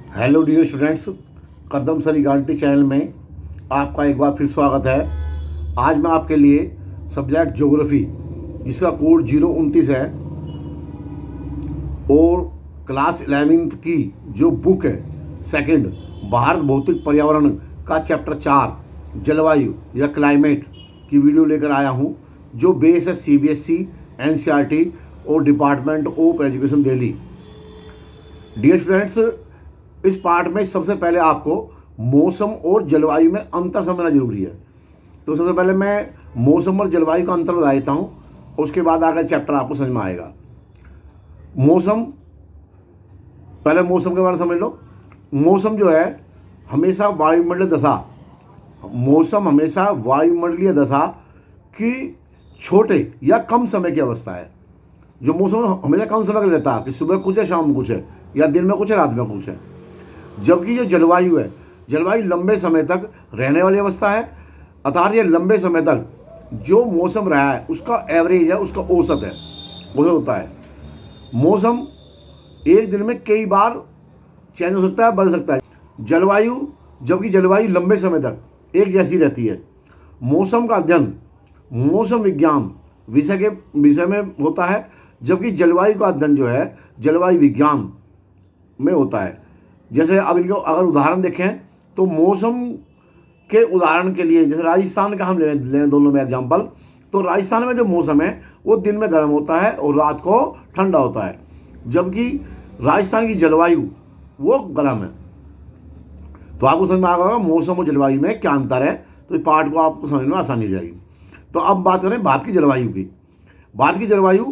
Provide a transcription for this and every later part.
Hello dear students, कदम सरी guarantee channel में आपका एक बार फिर स्वागत है। आज मैं आपके लिए सब्जेक्ट ज्योग्राफी जिसका कोड 029 है और क्लास 11th की जो बुक है सेकंड भारत भौतिक पर्यावरण का चैप्टर 4 जलवायु या क्लाइमेट की वीडियो लेकर आया हूँ, जो बेस है CBSE, NCERT और department of education Delhi. Dear students, इस पार्ट में सबसे पहले आपको मौसम और जलवायु में अंतर समझना जरूरी है। तो सबसे पहले मैं मौसम और जलवायु का अंतर बता देता हूँ, उसके बाद आगे चैप्टर आपको समझ में आएगा। मौसम, पहले मौसम के बारे में समझ लो। मौसम जो है हमेशा वायुमंडलीय दशा, मौसम हमेशा वायुमंडलीय दशा की छोटे या कम समय की अवस्था है। जो मौसम हमेशा कम समय का रहता है कि सुबह कुछ है, शाम में कुछ है, या दिन में कुछ है, रात में कुछ है। जबकि जो जलवायु है, जलवायु लंबे समय तक रहने वाली अवस्था है, अर्थात ये लंबे समय तक जो मौसम रहा है उसका एवरेज है, उसका औसत है, औसत होता है। मौसम एक दिन में कई बार चेंज हो सकता है, बदल सकता है। जलवायु, जबकि जलवायु लंबे समय तक एक जैसी रहती है। मौसम का अध्ययन मौसम विज्ञान विषय में होता है, जबकि जलवायु का अध्ययन जो है जलवायु विज्ञान में होता है। जैसे अब इनको अगर उदाहरण देखें तो मौसम के उदाहरण के लिए जैसे राजस्थान का हम लें दोनों में एग्जांपल, तो राजस्थान में जो मौसम है वो दिन में गर्म होता है और रात को ठंडा होता है, जबकि राजस्थान की जलवायु वो गर्म है। तो आपको समझ में आ गया मौसम और जलवायु में क्या अंतर है, तो इस पार्ट को आपको समझने में आसानी हो जाएगी। तो अब बात करें भारत की जलवायु की। भारत की जलवायु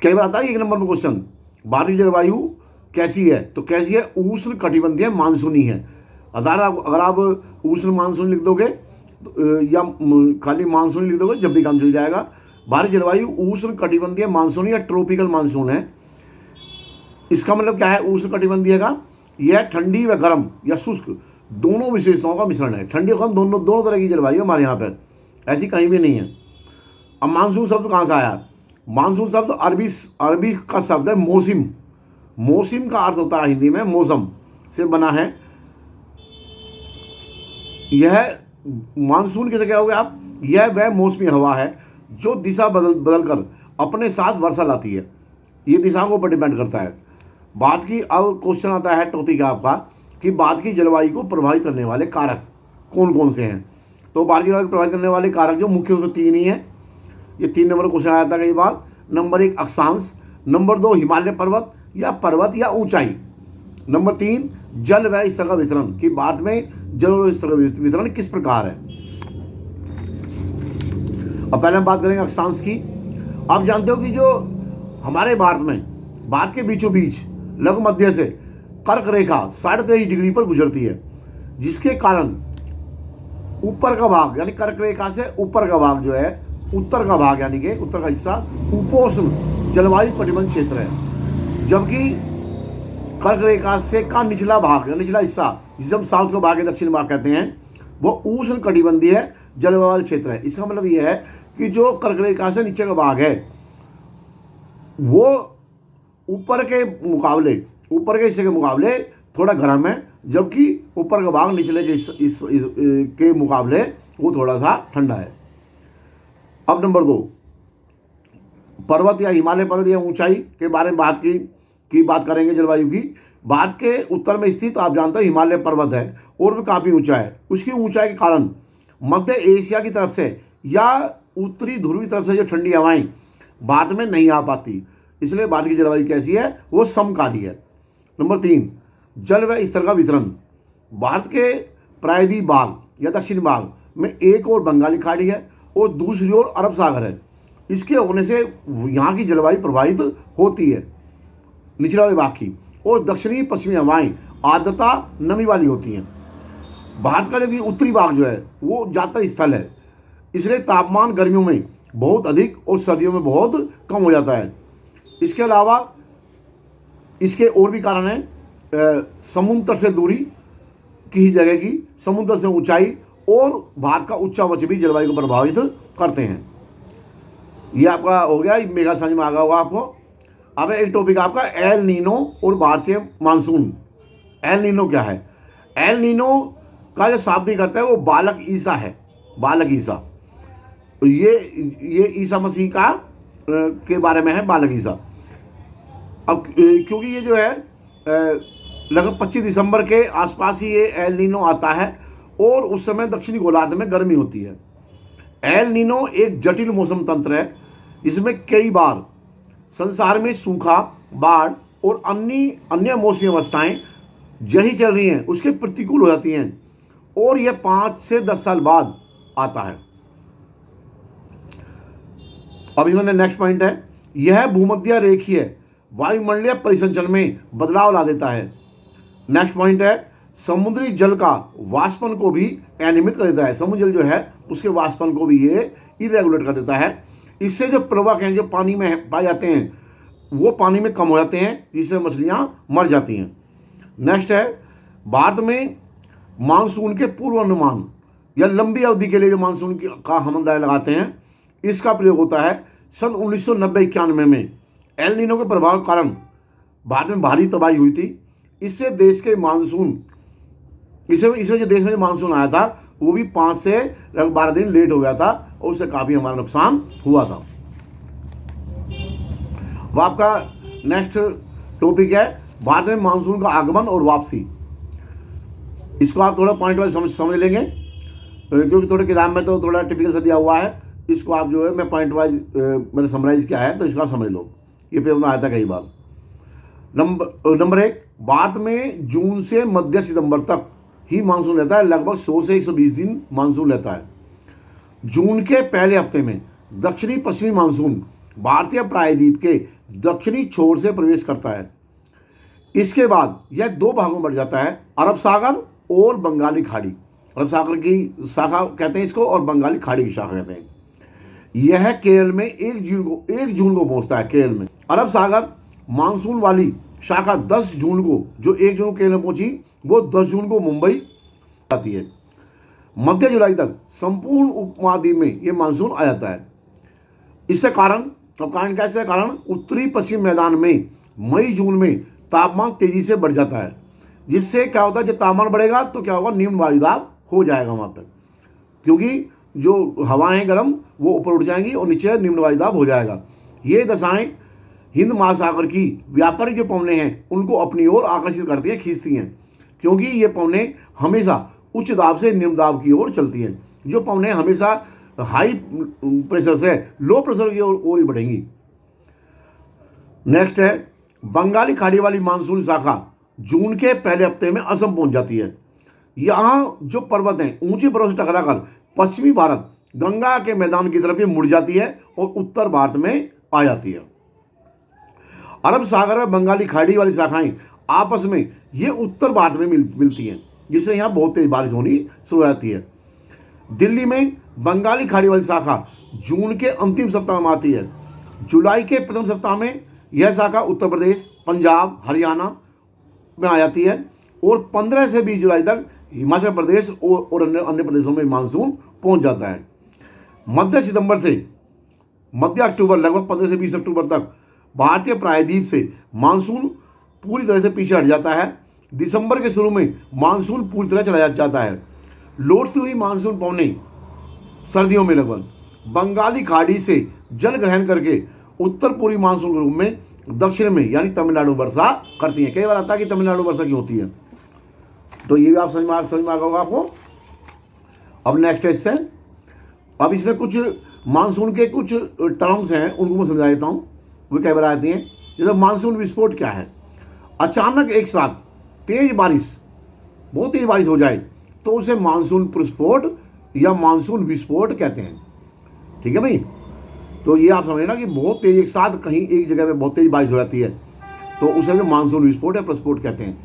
कई बार आता है 1 नंबर में क्वेश्चन, भारत की जलवायु कैसी है? तो कैसी है? उष्ण कटिबंधीय मानसूनी है। अगर आप उष्ण मानसून लिख दोगे या खाली मानसून लिख दोगे जब भी काम चल जाएगा। भारत जलवायु उष्ण कटिबंधीय मानसून या ट्रॉपिकल मानसून है। इसका मतलब क्या है उष्ण कटिबंधीय का? यह ठंडी व गर्म या शुष्क दोनों विशेषताओं का मिश्रण है। ठंडी और गर्म दोनों तरह की जलवायु हमारे यहाँ पर, ऐसी कहीं भी नहीं है। अब मानसून शब्द कहाँ से आया? मानसून शब्द अरबी का शब्द है मौसिम। मौसिम का अर्थ होता है हिंदी में मौसम से बना है। यह मानसून किसे क्या हो गया आप? यह वह मौसमी हवा है जो दिशा बदल कर अपने साथ वर्षा लाती है। ये दिशाओं के ऊपर डिपेंड करता है। बात की अब क्वेश्चन आता है टॉपिक आपका कि भारत की जलवायु को प्रभावित करने वाले कारक कौन कौन से हैं। तो भारत की जलवायु को प्रभावित करने वाले कारक जो मुख्य रूप से 3 ही है। ये 3 नंबर क्वेश्चन आया था कई बार। नंबर 1 अक्षांश, नंबर 2 हिमालय पर्वत या ऊंचाई, नंबर 3 जल व स्तर का वितरण कि भारत में जल और स्तर का वितरण किस प्रकार है। अब पहले हम बात करेंगे अक्षांश की। आप जानते हो कि जो हमारे भारत के बीचों बीच लघु मध्य से कर्क रेखा 23.5 डिग्री पर गुजरती है, जिसके कारण ऊपर का भाग यानी कर्क रेखा से ऊपर का भाग जो है, उत्तर का भाग यानी कि उत्तर का हिस्सा उपोष्ण जलवायु कटिबंध क्षेत्र है। जबकि कर्क रेखा से का निचला भाग या निचला हिस्सा, जिसे हम साउथ का भाग या दक्षिण भाग कहते हैं, वो उष्ण कटिबंधीय जलवायु क्षेत्र है। इसका मतलब यह है कि जो कर्क रेखा से नीचे का भाग है वो ऊपर के हिस्से के मुकाबले थोड़ा गर्म है, जबकि ऊपर का भाग निचले के मुकाबले वो थोड़ा सा ठंडा है। अब नंबर 2 पर्वत या हिमालय पर्वत या ऊंचाई के बारे में बात करेंगे जलवायु की। भारत के उत्तर में स्थित आप जानते हो हिमालय पर्वत है और वो काफ़ी ऊंचा है। उसकी ऊंचाई के कारण मध्य एशिया की तरफ से या उत्तरी ध्रुव की तरफ से जो ठंडी हवाएं भारत में नहीं आ पाती, इसलिए भारत की जलवायु कैसी है? वो समकालीन है। नंबर 3 जल व स्तर का वितरण। भारत के प्रायद्वीप भाग या दक्षिण भाग में एक और बंगाली खाड़ी है और दूसरी ओर अरब सागर है। इसके होने से यहाँ की जलवायु प्रभावित होती है निचले वाले भाग की, और दक्षिणी पश्चिमी हवाएं आर्द्रता नमी वाली होती हैं। भारत का जो उत्तरी भाग जो है वो ज़्यादातर स्थल है, इसलिए तापमान गर्मियों में बहुत अधिक और सर्दियों में बहुत कम हो जाता है। इसके अलावा इसके और भी कारण हैं, समुद्र से दूरी की जगह की, समुद्र से ऊंचाई और भारत का उच्चावच भी जलवायु को प्रभावित करते हैं। ये आपका हो गया, मेगा समझ में आ गया होगा आपको। अब एक टॉपिक आपका एल नीनो और भारतीय मानसून। एल नीनो क्या है? एल नीनो का जो शाब्दिक अर्थ है वो बालक ईसा है, बालक ईसा। तो ये ईसा मसीह का के बारे में है, बालक ईसा। अब क्योंकि ये जो है लगभग 25 दिसंबर के आसपास ही ये एल नीनो आता है और उस समय दक्षिणी गोलार्ध में गर्मी होती है। एल नीनो एक जटिल मौसम तंत्र है, इसमें कई बार संसार में सूखा, बाढ़ और अन्य मौसमी अवस्थाएं यही चल रही हैं उसके प्रतिकूल हो जाती हैं और यह 5 से 10 साल बाद आता है। अब इन्होंने नेक्स्ट पॉइंट है, यह भूमध्य रेखीय वायुमंडलीय परिसंचरण में बदलाव ला देता है। नेक्स्ट पॉइंट है, समुद्री जल का वाष्पन को भी अनियमित कर देता है। समुद्री जल जो है उसके वाष्पन को भी ये इरेगुलेट कर देता है। इससे जो प्लवक हैं जो पानी में पाए जाते हैं वो पानी में कम हो जाते हैं, जिससे मछलियां मर जाती हैं। नेक्स्ट है, भारत में मानसून के पूर्वानुमान या लंबी अवधि के लिए जो मानसून का हम अंदाजा लगाते हैं इसका प्रयोग होता है। सन 1990-91 में एल नीनो के प्रभाव के कारण भारत में भारी तबाही हुई थी। इससे देश के मानसून इसमें जो देश में मानसून आया था वो भी 5 से 12 दिन लेट हो गया था और उससे काफ़ी हमारा नुकसान हुआ था। वो आपका नेक्स्ट टॉपिक है भारत में मानसून का आगमन और वापसी। इसको आप थोड़ा पॉइंट वाइज समझ लेंगे क्योंकि थोड़े किताब में तो थोड़ा टिपिकल सा दिया हुआ है। इसको आप जो है मैं पॉइंट वाइज मैंने समराइज किया है तो इसको आप समझ लो, ये पेपर में आया था कई बार। नंबर 1, भारत में जून से मध्य सितंबर तक ही मानसून रहता है। लगभग 100 से 120 दिन मानसून रहता है। जून के पहले हफ्ते में दक्षिणी पश्चिमी मानसून भारतीय प्रायद्वीप के दक्षिणी छोर से प्रवेश करता है। इसके बाद यह 2 भागों में बढ़ जाता है, अरब सागर और बंगाली खाड़ी। अरब सागर की शाखा कहते हैं इसको और बंगाली खाड़ी की शाखा कहते हैं। यह केरल में 1 जून को पहुंचता है। केरल में अरब सागर मानसून वाली शाखा 10 जून को, जो 1 जून केरल में पहुंची वो 10 जून को मुंबई आती है। मध्य जुलाई तक संपूर्ण उपमहाद्वीप में ये मानसून आ जाता है। इससे कारण कैसे कारण उत्तरी पश्चिम मैदान में मई जून में तापमान तेजी से बढ़ जाता है, जिससे क्या होता है जब तापमान बढ़ेगा तो क्या होगा, निम्न वायुदाब हो जाएगा वहाँ पर, क्योंकि जो हवाएं गर्म वो ऊपर उठ जाएंगी और नीचे निम्न वायुदाब हो जाएगा। ये दशाएं हिंद महासागर की व्यापारिक जो पवनें हैं उनको अपनी ओर आकर्षित करती हैं, खींचती हैं, क्योंकि ये पवनें हमेशा उच्च दाब से निम्न दाब की ओर चलती हैं। जो पवनें हमेशा हाई प्रेशर से लो प्रेशर की ओर ही बढ़ेंगी। नेक्स्ट है, बंगाली खाड़ी वाली मानसून शाखा जून के पहले हफ्ते में असम पहुंच जाती है। यहाँ जो पर्वत हैं ऊंचे पर्वत से टकराकर पश्चिमी भारत गंगा के मैदान की तरफ ये मुड़ जाती है और उत्तर भारत में आ जाती है। अरब सागर और बंगाली खाड़ी वाली शाखाएं आपस में ये उत्तर भारत में मिलती हैं, जिससे यहाँ बहुत तेज बारिश होनी शुरू हो जाती है। दिल्ली में बंगाली खाड़ी वाली शाखा जून के अंतिम सप्ताह में आती है। जुलाई के प्रथम सप्ताह में यह शाखा उत्तर प्रदेश, पंजाब, हरियाणा में आ जाती है और 15 से 20 जुलाई तक हिमाचल प्रदेश और अन्य प्रदेशों में मानसून पहुंच जाता है। मध्य सितंबर से मध्य अक्टूबर, लगभग 15 से 20 अक्टूबर तक भारतीय प्रायद्वीप से मानसून पूरी तरह से पीछे हट जाता है। दिसंबर के शुरू में मानसून पूरी तरह चला जाता है। लौटती हुई मानसून पवनें सर्दियों में लगभग बंगाली खाड़ी से जल ग्रहण करके उत्तर पूर्वी मानसून के रूप में दक्षिण में यानी तमिलनाडु वर्षा करती हैं। कई बार आता है कि तमिलनाडु वर्षा की होती है, तो ये भी आप समझ में आ होगा आपको। अब नेक्स्ट क्वेश्चन, अब इसमें कुछ मानसून के कुछ टर्म्स हैं उनको मैं समझा देता हूँ, वो कई बार आती हैं। जैसे मानसून विस्फोट क्या है, अचानक एक साथ तेज बारिश, बहुत तेज बारिश हो जाए तो उसे मानसून प्रस्फोट या मानसून विस्फोट कहते हैं। ठीक है भाई, तो ये आप समझ लेना कि बहुत तेज एक साथ कहीं एक जगह पे बहुत तेज बारिश हो जाती है तो उसे जो मानसून विस्फोट या प्रस्फोट कहते हैं।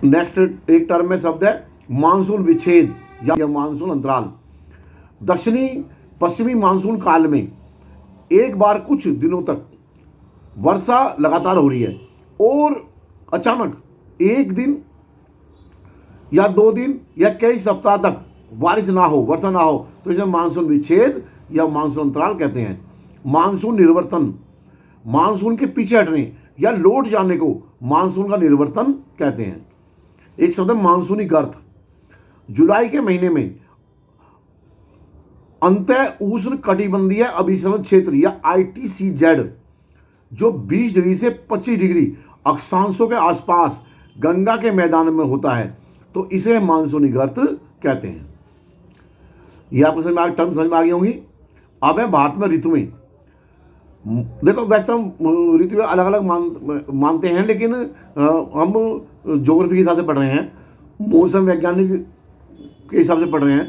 नेक्स्ट एक टर्म में शब्द है मानसून विच्छेद या मानसून अंतराल। दक्षिणी पश्चिमी मानसून काल में एक बार कुछ दिनों तक वर्षा लगातार हो रही है और अचानक एक दिन या 2 दिन या कई सप्ताह तक बारिश ना हो, वर्षा ना हो, तो इसे मानसून विच्छेद या मानसून अंतराल कहते हैं। मानसून निर्वर्तन, मानसून के पीछे हटने या लौट जाने को मानसून का निर्वर्तन कहते हैं। एक शब्द है मानसूनी गर्त। जुलाई के महीने में अंतः उष्ण कटिबंधीय अभिसरण क्षेत्र या ITCZ जो 20 डिग्री से 25 डिग्री अक्षांशों के आसपास गंगा के मैदान में होता है तो इसे मानसूनी गर्त कहते हैं। ये आपको टर्म समझ में आ गई होंगी। अब है भारत में ऋतुएं। देखो वैसे हम ऋतु अलग अलग मानते हैं, लेकिन हम ज्योग्राफी के हिसाब से पढ़ रहे हैं, मौसम वैज्ञानिक के हिसाब से पढ़ रहे हैं।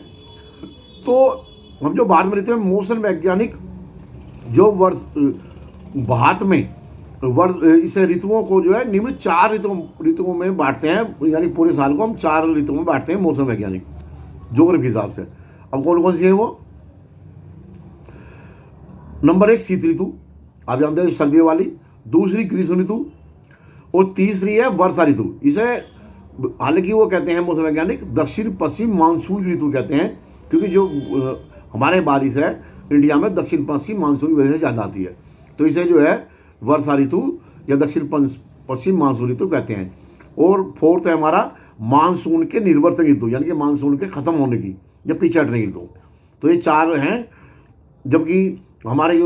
तो हम जो भारत में ऋतु हैं, मौसम वैज्ञानिक जो भारत में इस ऋतुओं को जो है निम्न 4 ऋतुओं में बांटते हैं, यानी पूरे साल को हम 4 ऋतुओं में बांटते हैं मौसम वैज्ञानिक ज्योग्राफी के हिसाब से। अब कौन कौन सी है वो? नंबर 1 शीत ऋतु, आप जानते हैं सर्दियों वाली। दूसरी ग्रीष्म ऋतु और तीसरी है वर्षा ऋतु। इसे हालांकि वो कहते हैं मौसम वैज्ञानिक दक्षिण पश्चिम मानसून की ऋतु कहते हैं, क्योंकि जो हमारे बारिश है इंडिया में दक्षिण पश्चिम मानसून की वजह से ज़्यादा आती है, तो इसे जो है वर्षा ऋतु या दक्षिण पश्चिम मानसून ऋतु कहते हैं। और फोर्थ है हमारा मानसून के निर्वर्तक ऋतु, यानी कि मानसून के खत्म होने की या पीछे हटने की ऋतु। तो ये 4 हैं, जबकि हमारे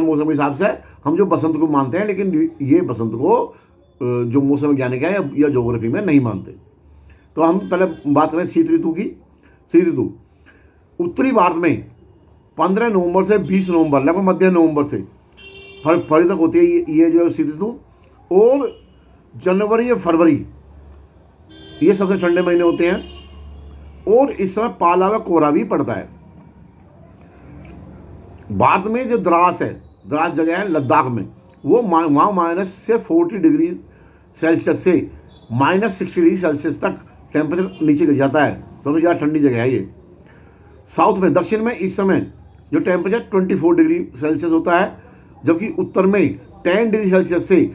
मौसम के हिसाब से हम जो बसंत को मानते हैं, लेकिन ये बसंत को जो मौसम वैज्ञानिक है या ज्योग्राफी में नहीं मानते। तो हम पहले बात करें शीत ऋतु की। शीत ऋतु उत्तरी भारत में 15 नवंबर से 20 नवंबर, लगभग मध्य नवंबर से फरवरी तक होती है ये जो शीत ऋतु। और जनवरी या फरवरी ये सबसे ठंडे महीने होते हैं और इस समय पाला व कोहरा भी पड़ता है। भारत में जो द्रास है, द्रास जगह है लद्दाख में, वो वहाँ -40 डिग्री सेल्सियस से -60 डिग्री सेल्सियस तक टेम्परेचर नीचे गिर जाता है, तो ज़्यादा ठंडी जगह है ये। साउथ में, दक्षिण में इस समय जो टेम्परेचर 24 डिग्री सेल्सियस होता है, जबकि उत्तर में 10 डिग्री सेल्सियस से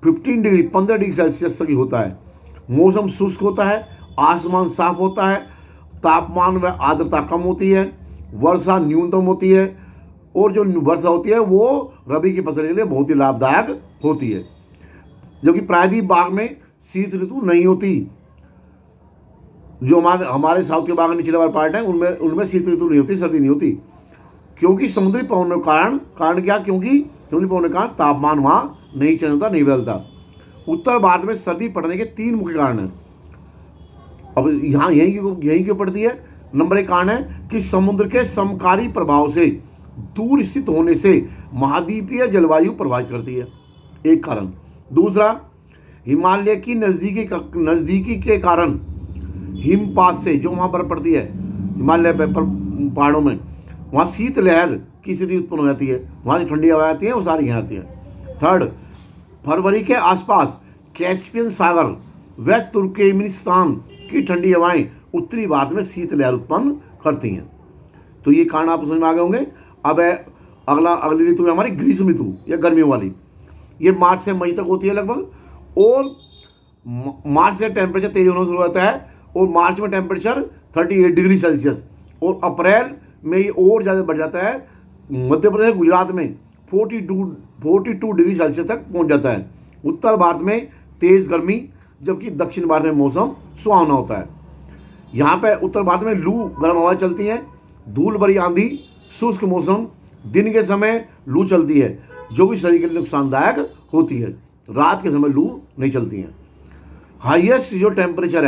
15 डिग्री सेल्सियस तक ही होता है। मौसम शुष्क होता है, आसमान साफ होता है, तापमान व आर्द्रता कम होती है, वर्षा न्यूनतम होती है, और जो वर्षा होती है वो रबी की फसल के लिए बहुत ही लाभदायक होती है। जबकि प्रायद्वीप भाग में शीत ऋतु नहीं होती। जो हमारे साउथ के भाग में निचले वाले पार्ट है उनमें शीत ऋतु नहीं होती, सर्दी नहीं होती, क्योंकि समुद्री पवनों के कारण क्या? क्योंकि समुद्री पवनों के कारण तापमान वहाँ नहीं चेंज होता, नहीं बदलता। उत्तर भारत में सर्दी पड़ने के 3 मुख्य कारण हैं। अब यहाँ यहीं क्यों पड़ती है? नंबर 1 कारण है कि समुद्र के समकारी प्रभाव से दूर स्थित होने से महाद्वीपीय जलवायु प्रभावित करती है, एक कारण। दूसरा, हिमालय की नज़दीकी के कारण हिमपात से जो वहाँ बर्फ पड़ती है हिमालय पहाड़ों में, वहाँ शीत लहर की स्थिति उत्पन्न हो जाती है, वहाँ जो ठंडी हवाएं आती हैं वो सारी यहाँ आती हैं। थर्ड, फरवरी के आसपास कैस्पियन सागर व तुर्कमेनिस्तान की ठंडी हवाएं उत्तरी भारत में शीत लहर उत्पन्न करती हैं। तो ये कारण आपको समझ में आ गए होंगे। अब है अगली ऋतु है हमारी ग्रीष्म ऋतु या गर्मियों वाली। ये मार्च से मई तक होती है लगभग, और मार्च से टेम्परेचर तेज होना शुरू होता है, और मार्च में टेम्परेचर 38 डिग्री सेल्सियस, और अप्रैल में ये और ज़्यादा बढ़ जाता है। मध्य प्रदेश गुजरात में 42 डिग्री सेल्सियस तक पहुंच जाता है। उत्तर भारत में तेज़ गर्मी, जबकि दक्षिण भारत में मौसम सुहावना होता है। यहाँ पे उत्तर भारत में लू गर्म हवाएं चलती हैं, धूल भरी आंधी, शुष्क मौसम, दिन के समय लू चलती है जो कि शरीर के लिए नुकसानदायक होती है। रात के समय लू नहीं चलती है। हाईएस्ट जो टेम्परेचर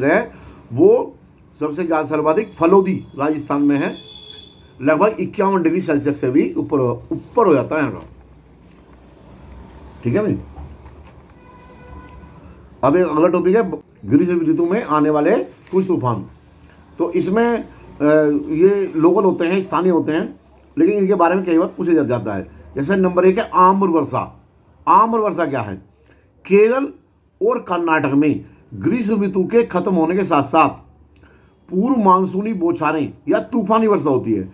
है वो सबसे ज़्यादा सर्वाधिक फलोदी राजस्थान में है, लगभग 51 डिग्री सेल्सियस से भी ऊपर हो जाता है यहाँ। ठीक है भाई। अब एक अगला टॉपिक है ग्रीष्म ऋतु में आने वाले कुछ तूफान। तो इसमें ये लोकल होते हैं, स्थानीय होते हैं, लेकिन इनके बारे में कई बार पूछा जाता है। जैसे नंबर 1 है आम्र वर्षा। आम्र वर्षा क्या है? केरल और कर्नाटक में ग्रीष्म ऋतु के खत्म होने के साथ साथ पूर्व मानसूनी बौछारें या तूफानी वर्षा होती है।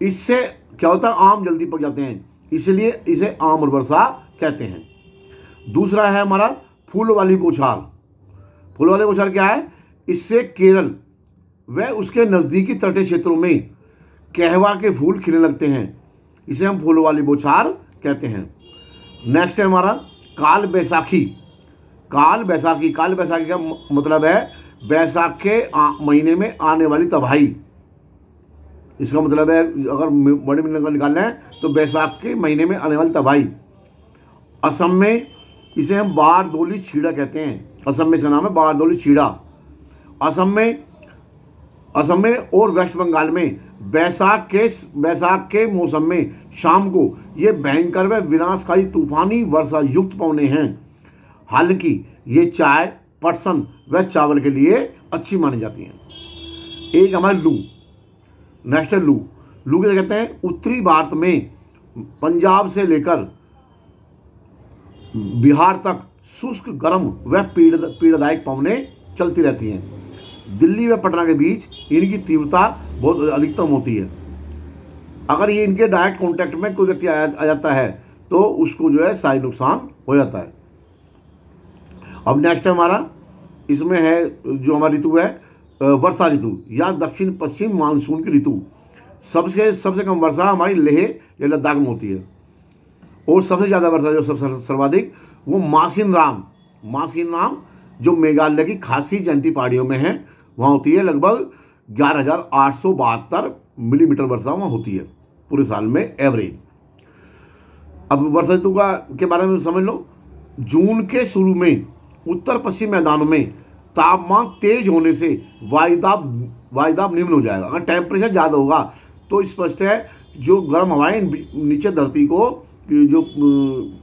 इससे क्या होता है? आम जल्दी पक जाते हैं, इसलिए इसे आम्र वर्षा कहते हैं। दूसरा है हमारा फूल वाली बौछार। फूल वाली बौछार क्या है? इससे केरल व उसके नज़दीकी तटीय क्षेत्रों में कहवा के फूल खिलने लगते हैं। इसे हम फूलों वाली बौछार कहते हैं। नेक्स्ट है हमारा काल बैसाखी। काल बैसाखी, काल बैसाखी का मतलब है बैसाख के महीने में आने वाली तबाही। इसका मतलब है अगर बड़े मीनिंग निकालना है तो बैसाख के महीने में आने वाली तबाही। असम में इसे हम बारदोली छीड़ा कहते हैं। असम में इसका नाम है बारदोली छीड़ा। असम में और वेस्ट बंगाल में बैसाख के मौसम में शाम को ये भयंकर व विनाशकारी तूफानी वर्षा युक्त पवने हैं। हालांकि ये चाय, पटसन व चावल के लिए अच्छी मानी जाती हैं। एक हमारी लू, नेक्स्ट है लू। लू कैसे कहते हैं? उत्तरी भारत में पंजाब से लेकर बिहार तक शुष्क, गर्म व पीड़ादायक पवनें चलती रहती हैं। दिल्ली व पटना के बीच इनकी तीव्रता बहुत अधिकतम होती है। अगर ये इनके डायरेक्ट कांटेक्ट में कोई व्यक्ति आ जाता है तो उसको जो है शारीरिक नुकसान हो जाता है। अब नेक्स्ट है हमारा, इसमें है जो हमारा ऋतु है वर्षा ऋतु या दक्षिण पश्चिम मानसून की ऋतु। सबसे कम वर्षा हमारी लेह या लद्दाख में होती है और सबसे ज़्यादा वर्षा जो सबसे सर्वाधिक वो मासिन राम जो मेघालय की खासी जयंती पहाड़ियों में है वहाँ होती है। लगभग 11,872 मिलीमीटर वर्षा वहाँ होती है पूरे साल में एवरेज। अब वर्षा ऋतु के बारे में समझ लो। जून के शुरू में उत्तर पश्चिम मैदानों में तापमान तेज होने से वायुदाब निम्न हो जाएगा। अगर टेम्परेचर ज़्यादा होगा तो स्पष्ट है जो गर्म हवाएं नीचे धरती को, जो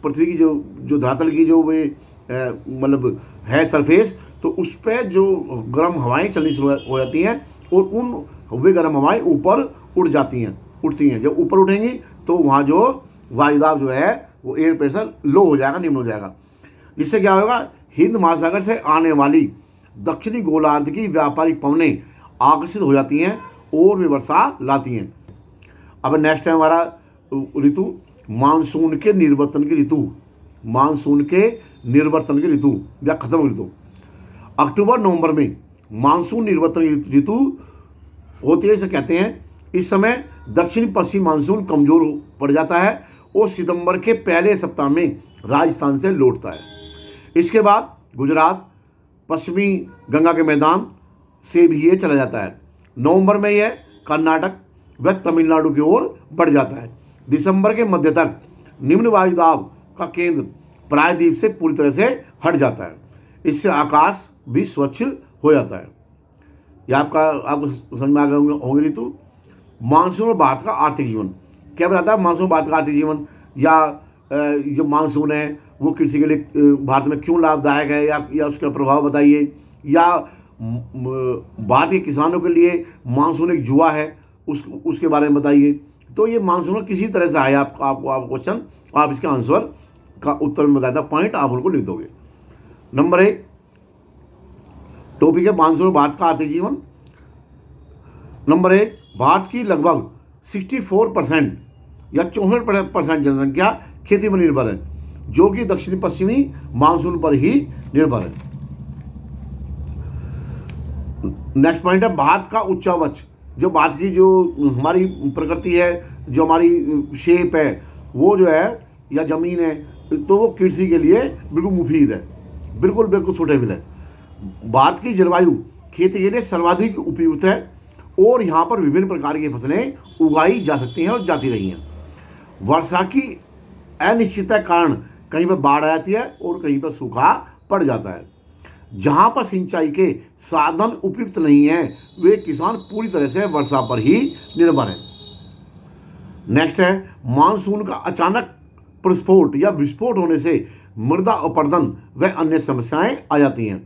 पृथ्वी की जो धरातल की जो वे मतलब है सरफेस, तो उस पर जो गर्म हवाएं चलनी शुरू हो जाती हैं और वे गर्म हवाएं ऊपर उठती हैं। जब ऊपर उठेंगी तो वहाँ जो वायुदाब जो है वो एयर प्रेशर लो हो जाएगा, निम्न हो जाएगा। इससे क्या होगा? हिंद महासागर से आने वाली दक्षिणी गोलार्ध की व्यापारिक पवनें आकर्षित हो जाती हैं और वे वर्षा लाती हैं। अब नेक्स्ट है हमारा ऋतु मानसून के निर्वर्तन की ऋतु। मानसून के निर्वर्तन की ऋतु या खत्म ऋतु। अक्टूबर नवंबर में मानसून निर्वर्तन ऋतु होती है, इसे कहते हैं। इस समय दक्षिण पश्चिम मानसून कमजोर पड़ जाता है और सितंबर के पहले सप्ताह में राजस्थान से लौटता है। इसके बाद गुजरात, पश्चिमी गंगा के मैदान से भी ये चला जाता है। नवंबर में यह कर्नाटक व तमिलनाडु की ओर बढ़ जाता है। दिसंबर के मध्य तक निम्न वायुदाब का केंद्र प्रायद्वीप से पूरी तरह से हट जाता है। इससे आकाश भी स्वच्छ हो जाता है। यह आपको समझ में आ गए होंगे ऋतु। मानसून और भारत का आर्थिक जीवन क्या बताता है? मानसून भारत का आर्थिक जीवन या जो मानसून है वो कृषि के लिए भारत में क्यों लाभदायक है या उसका प्रभाव बताइए, या भारत के किसानों के लिए मानसून एक जुआ है उसके बारे में बताइए। तो ये मानसून किसी तरह से आया आपको क्वेश्चन, आप इसके आंसर का उत्तर में बताया था, पॉइंट आप उनको लिख दोगे। नंबर 1 टॉपिक है मानसून भारत का आर्थिक जीवन। नंबर 1 भारत की लगभग 64% या 64% जनसंख्या खेती पर निर्भर है, जो कि दक्षिण पश्चिमी मानसून पर ही निर्भर है। नेक्स्ट पॉइंट है भारत का उच्चावच। जो भारत की जो हमारी प्रकृति है, जो हमारी शेप है, वो जो है या जमीन है, तो वो कृषि के लिए बिल्कुल मुफीद है, बिल्कुल सूटेबल है। भारत की जलवायु खेती के लिए सर्वाधिक उपयुक्त है और यहाँ पर विभिन्न प्रकार की फसलें उगाई जा सकती हैं और जाती रही हैं। वर्षा की अनिश्चितता के कारण कहीं पर बाढ़ आ जाती है और कहीं पर सूखा पड़ जाता है। जहाँ पर सिंचाई के साधन उपयुक्त नहीं हैं, वे किसान पूरी तरह से वर्षा पर ही निर्भर हैं। नेक्स्ट है मानसून का अचानक प्रस्फोट या विस्फोट होने से मृदा अपरदन व अन्य समस्याएं आ जाती हैं।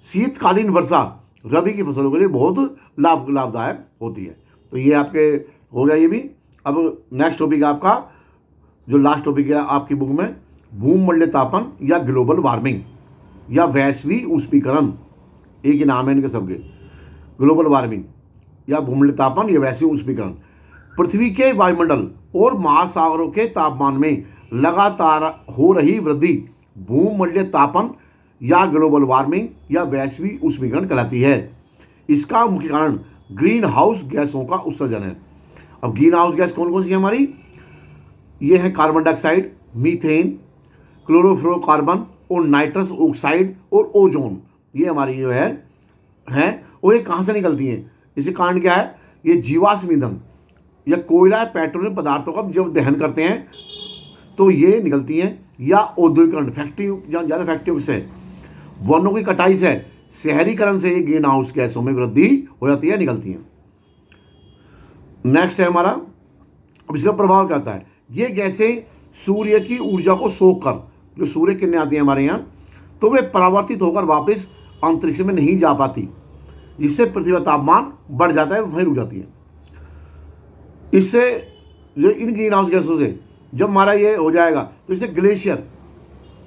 शीतकालीन वर्षा रबी की फसलों के लिए बहुत लाभदायक होती है। तो ये आपके हो गया ये भी। अब नेक्स्ट टॉपिक आपका जो लास्ट टॉपिक है आपकी बुक में, भूमंडलीय तापन या ग्लोबल वार्मिंग या वैश्विक ऊष्मीकरण, एक ही नाम है इनके सबके। ग्लोबल वार्मिंग या भूमंडलीय तापन या वैश्विक ऊष्मीकरण पृथ्वी के वायुमंडल और महासागरों के तापमान में लगातार हो रही वृद्धि भूमंडलीय तापन या ग्लोबल वार्मिंग या वैश्विक ऊष्मीकरण कहलाती है। इसका मुख्य कारण ग्रीन हाउस गैसों का उत्सर्जन है। अब ग्रीन हाउस गैस कौन कौन सी है हमारी? ये है कार्बन डाइऑक्साइड, मीथेन, क्लोरोफ्लोरोकार्बन और नाइट्रस ऑक्साइड और ओजोन। ये हमारी जो है और ये कहाँ से निकलती हैं? इसके कारण क्या है? ये जीवाश्म ईंधन या कोयला, पेट्रोलियम पदार्थों का जब दहन करते हैं तो ये निकलती हैं, या औद्योगिकरण, फैक्ट्री, ज़्यादा फैक्ट्रियों से, वनों की कटाई से, शहरीकरण से ये ग्रीन हाउस गैसों में वृद्धि हो जाती है, निकलती हैं। नेक्स्ट है हमारा, अब इसका प्रभाव क्या होता है? ये गैसें सूर्य की ऊर्जा को सोख कर, जो सूर्य किरणें आती हैं हमारे यहाँ, तो वे परावर्तित होकर वापस अंतरिक्ष में नहीं जा पाती, जिससे पृथ्वी का तापमान बढ़ जाता है, वहीं रुक जाती है। इससे जो इन ग्रीन हाउस गैसों से जब हमारा ये हो जाएगा तो इससे ग्लेशियर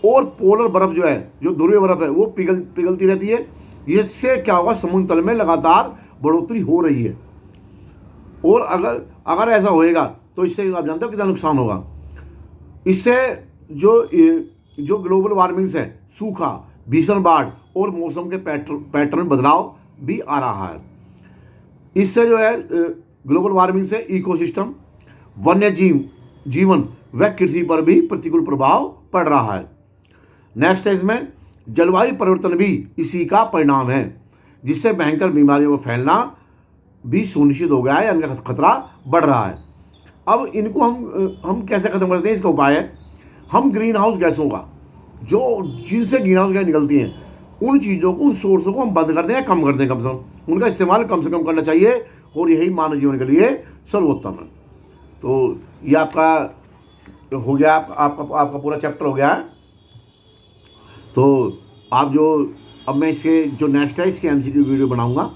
और पोलर बर्फ जो है, जो ध्रुवीय बर्फ है, वो पिघलती रहती है। इससे क्या होगा? समुद्र तल में लगातार बढ़ोतरी हो रही है। और अगर ऐसा होएगा तो इससे आप जानते हो कितना नुकसान होगा। इससे जो ग्लोबल वार्मिंग है, सूखा, भीषण बाढ़ और मौसम के पैटर्न बदलाव भी आ रहा है। इससे जो है ग्लोबल वार्मिंग से इकोसिस्टम, वन्य जीवन व कृषि पर भी प्रतिकूल प्रभाव पड़ रहा है। नेक्स्ट है इसमें जलवायु परिवर्तन भी इसी का परिणाम है, जिससे भयंकर बीमारियों का फैलना भी सुनिश्चित हो गया है, इनका खतरा बढ़ रहा है। अब इनको हम कैसे खत्म करते हैं? इसका उपाय है, हम ग्रीन हाउस गैसों का जिनसे ग्रीन हाउस गैस निकलती हैं, उन चीज़ों को, उन सोर्सों को हम बंद कर दें या कम कर दें, कम से कम उनका इस्तेमाल कम से कम करना चाहिए, और यही मानव जीवन के लिए सर्वोत्तम है। तो ये आपका हो गया, आपका पूरा चैप्टर हो गया है। तो अब मैं इसके जो नेक्स्ट है इसकी MCQ वीडियो बनाऊंगा,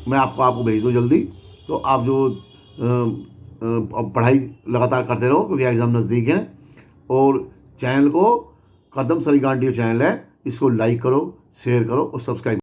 मैं आपको भेज दूँ जल्दी। तो आप जो पढ़ाई लगातार करते रहो, क्योंकि एग्ज़ाम नज़दीक हैं। और चैनल को, कदम सरीगांडियो चैनल है, इसको लाइक करो, शेयर करो और सब्सक्राइब